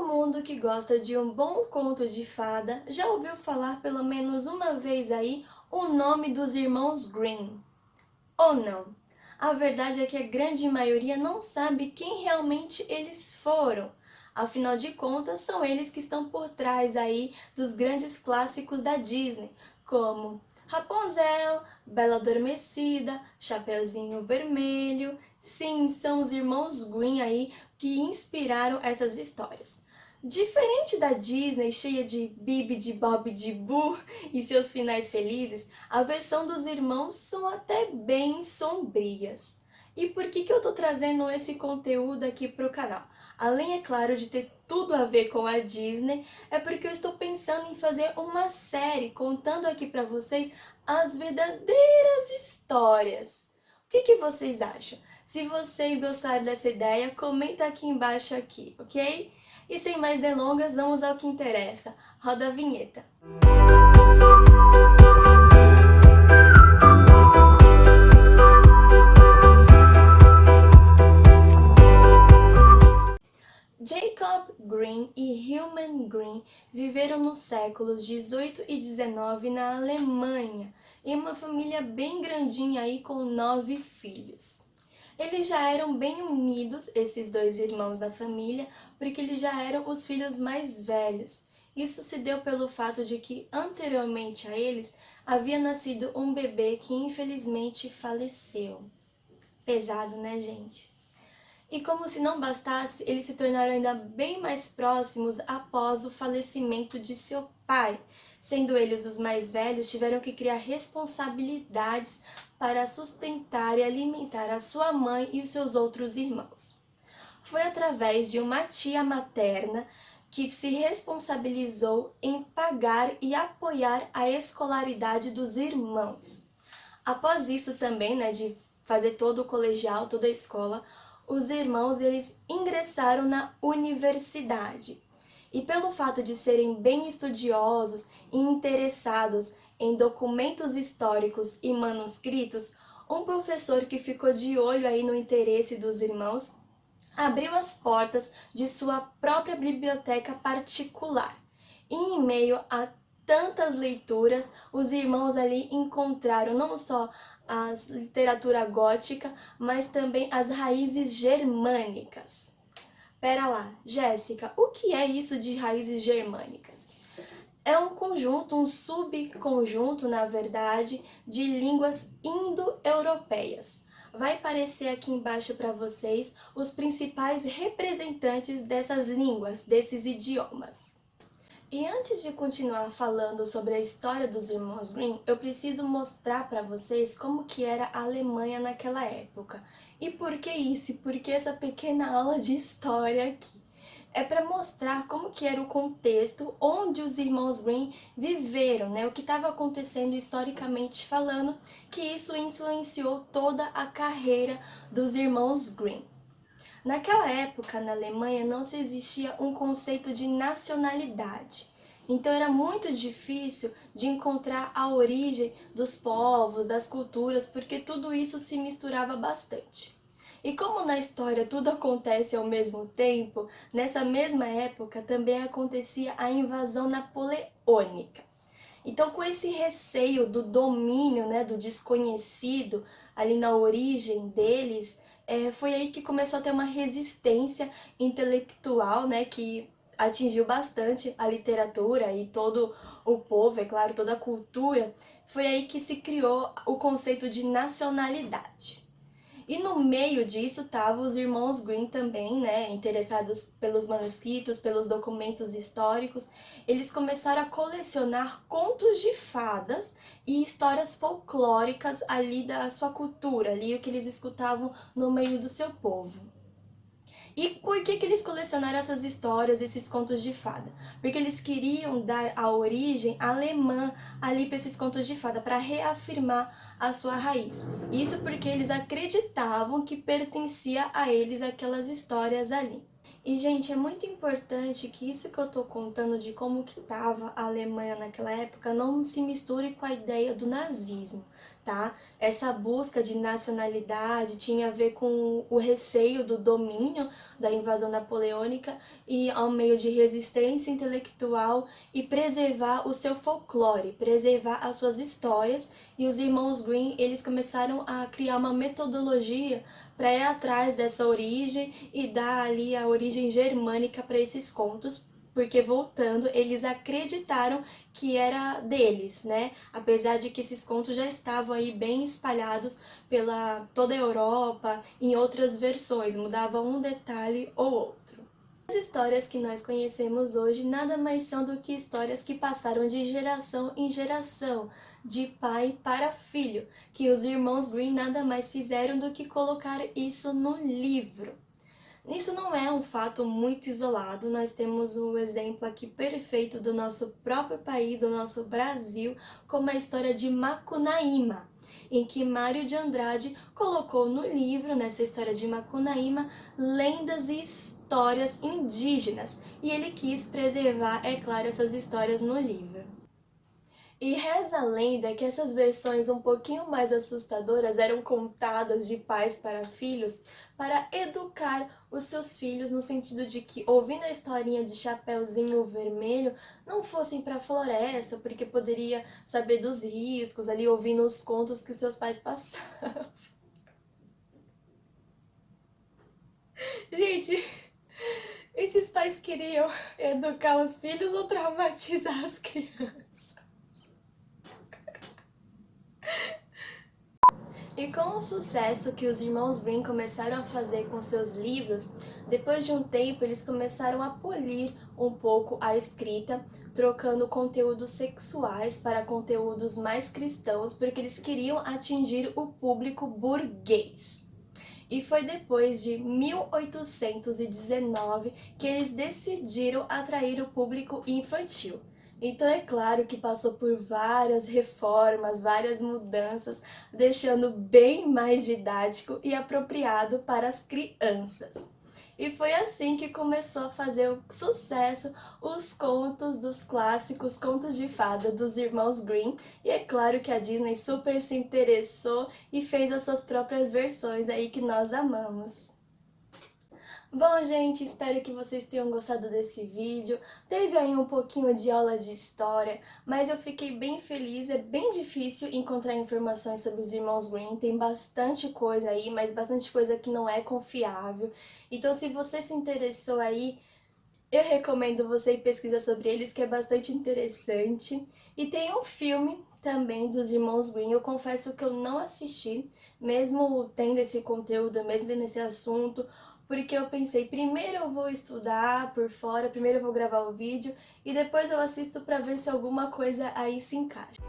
Todo mundo que gosta de um bom conto de fada já ouviu falar pelo menos uma vez aí o nome dos irmãos Grimm. Ou não? A verdade é que a grande maioria não sabe quem realmente eles foram. Afinal de contas, são eles que estão por trás aí dos grandes clássicos da Disney, como Rapunzel, Bela Adormecida, Chapeuzinho Vermelho. Sim, são os irmãos Grimm aí que inspiraram essas histórias. Diferente da Disney, cheia de Bibi, de Bob, de Boo e seus finais felizes, a versão dos irmãos são até bem sombrias. E por que eu tô trazendo esse conteúdo aqui pro canal? Além, é claro, de ter tudo a ver com a Disney, é porque eu estou pensando em fazer uma série contando aqui pra vocês as verdadeiras histórias. O que vocês acham? Se vocês gostarem dessa ideia, comenta aqui embaixo aqui, ok? E sem mais delongas, vamos ao que interessa. Roda a vinheta. Jacob Grimm e Hilman Grimm viveram nos séculos 18 e 19 na Alemanha, em uma família bem grandinha aí com 9 filhos. Eles já eram bem unidos, esses dois irmãos da família, porque eles já eram os filhos mais velhos. Isso se deu pelo fato de que, anteriormente a eles, havia nascido um bebê que infelizmente faleceu. Pesado, né, gente? E como se não bastasse, eles se tornaram ainda bem mais próximos após o falecimento de seu pai. Sendo eles os mais velhos, tiveram que criar responsabilidades para sustentar e alimentar a sua mãe e os seus outros irmãos. Foi através de uma tia materna que se responsabilizou em pagar e apoiar a escolaridade dos irmãos. Após isso também, de fazer todo o colegial, toda a escola, os irmãos eles ingressaram na universidade. E pelo fato de serem bem estudiosos e interessados em documentos históricos e manuscritos, um professor que ficou de olho aí no interesse dos irmãos abriu as portas de sua própria biblioteca particular. E em meio a tantas leituras, os irmãos ali encontraram não só a literatura gótica, mas também as raízes germânicas. Pera lá, Jéssica, o que é isso de raízes germânicas? É um conjunto, um subconjunto, na verdade, de línguas indo-europeias. Vai aparecer aqui embaixo para vocês os principais representantes dessas línguas, desses idiomas. E antes de continuar falando sobre a história dos irmãos Grimm, eu preciso mostrar para vocês como que era a Alemanha naquela época. E por que isso? E por que essa pequena aula de história aqui? É para mostrar como que era o contexto onde os irmãos Grimm viveram, o que estava acontecendo historicamente falando, que isso influenciou toda a carreira dos irmãos Grimm. Naquela época, na Alemanha, não se existia um conceito de nacionalidade. Então era muito difícil de encontrar a origem dos povos, das culturas, porque tudo isso se misturava bastante. E como na história tudo acontece ao mesmo tempo, nessa mesma época também acontecia a invasão napoleônica. Então, com esse receio do domínio, do desconhecido ali na origem deles, foi aí que começou a ter uma resistência intelectual, que atingiu bastante a literatura e todo o povo, é claro, toda a cultura. Foi aí que se criou o conceito de nacionalidade. E no meio disso estavam os irmãos Grimm também, interessados pelos manuscritos, pelos documentos históricos. Eles começaram a colecionar contos de fadas e histórias folclóricas ali da sua cultura, ali o que eles escutavam no meio do seu povo. E por que eles colecionaram essas histórias, esses contos de fada? Porque eles queriam dar a origem alemã ali para esses contos de fada, para reafirmar a sua raiz. Isso porque eles acreditavam que pertencia a eles aquelas histórias ali. E, gente, é muito importante que isso que eu tô contando de como que tava a Alemanha naquela época não se misture com a ideia do nazismo, tá? Essa busca de nacionalidade tinha a ver com o receio do domínio da invasão napoleônica e ao meio de resistência intelectual e preservar o seu folclore, preservar as suas histórias. E os irmãos Grimm, eles começaram a criar uma metodologia para ir atrás dessa origem e dar ali a origem germânica para esses contos, porque voltando, eles acreditaram que era deles, né? Apesar de que esses contos já estavam aí bem espalhados pela toda a Europa, em outras versões, mudava um detalhe ou outro. As histórias que nós conhecemos hoje nada mais são do que histórias que passaram de geração em geração, de pai para filho, que os irmãos Grimm nada mais fizeram do que colocar isso no livro. Isso não é um fato muito isolado, nós temos o exemplo aqui perfeito do nosso próprio país, do nosso Brasil, como a história de Macunaíma, em que Mário de Andrade colocou no livro, nessa história de Macunaíma, lendas e histórias indígenas, e ele quis preservar, é claro, essas histórias no livro. E reza a lenda que essas versões um pouquinho mais assustadoras eram contadas de pais para filhos para educar os seus filhos no sentido de que, ouvindo a historinha de Chapeuzinho Vermelho, não fossem para a floresta, porque poderia saber dos riscos, ali ouvindo os contos que seus pais passavam. Gente, esses pais queriam educar os filhos ou traumatizar as crianças? E com o sucesso que os irmãos Grimm começaram a fazer com seus livros, depois de um tempo eles começaram a polir um pouco a escrita, trocando conteúdos sexuais para conteúdos mais cristãos, porque eles queriam atingir o público burguês. E foi depois de 1819 que eles decidiram atrair o público infantil. Então é claro que passou por várias reformas, várias mudanças, deixando bem mais didático e apropriado para as crianças. E foi assim que começou a fazer o sucesso os contos dos clássicos contos de fada dos irmãos Grimm. E é claro que a Disney super se interessou e fez as suas próprias versões aí que nós amamos. Bom, gente, espero que vocês tenham gostado desse vídeo. Teve aí um pouquinho de aula de história, mas eu fiquei bem feliz. É bem difícil encontrar informações sobre os irmãos Grimm. Tem bastante coisa aí, mas bastante coisa que não é confiável. Então, se você se interessou aí, eu recomendo você ir pesquisar sobre eles, que é bastante interessante. E tem um filme também dos irmãos Grimm. Eu confesso que eu não assisti, mesmo tendo esse conteúdo, mesmo tendo esse assunto, porque eu pensei, primeiro eu vou estudar por fora, primeiro eu vou gravar o vídeo e depois eu assisto para ver se alguma coisa aí se encaixa.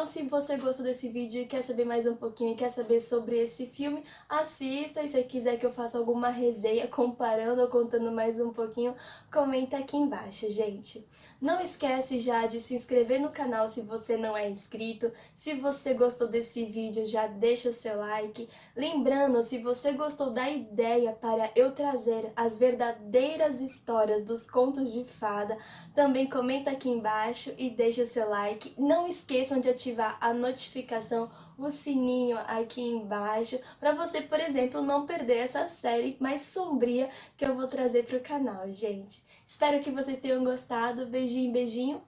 Então, se você gostou desse vídeo e quer saber mais um pouquinho e quer saber sobre esse filme, assista. E se quiser que eu faça alguma resenha comparando ou contando mais um pouquinho, comenta aqui embaixo, gente. Não esquece já de se inscrever no canal se você não é inscrito. Se você gostou desse vídeo, já deixa o seu like. Lembrando, se você gostou da ideia para eu trazer as verdadeiras histórias dos contos de fada, também comenta aqui embaixo e deixa o seu like. Não esqueçam de ativar a notificação, o sininho aqui embaixo, para você, por exemplo, não perder essa série mais sombria que eu vou trazer para o canal, gente. Espero que vocês tenham gostado. Beijinho, beijinho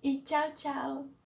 e tchau, tchau!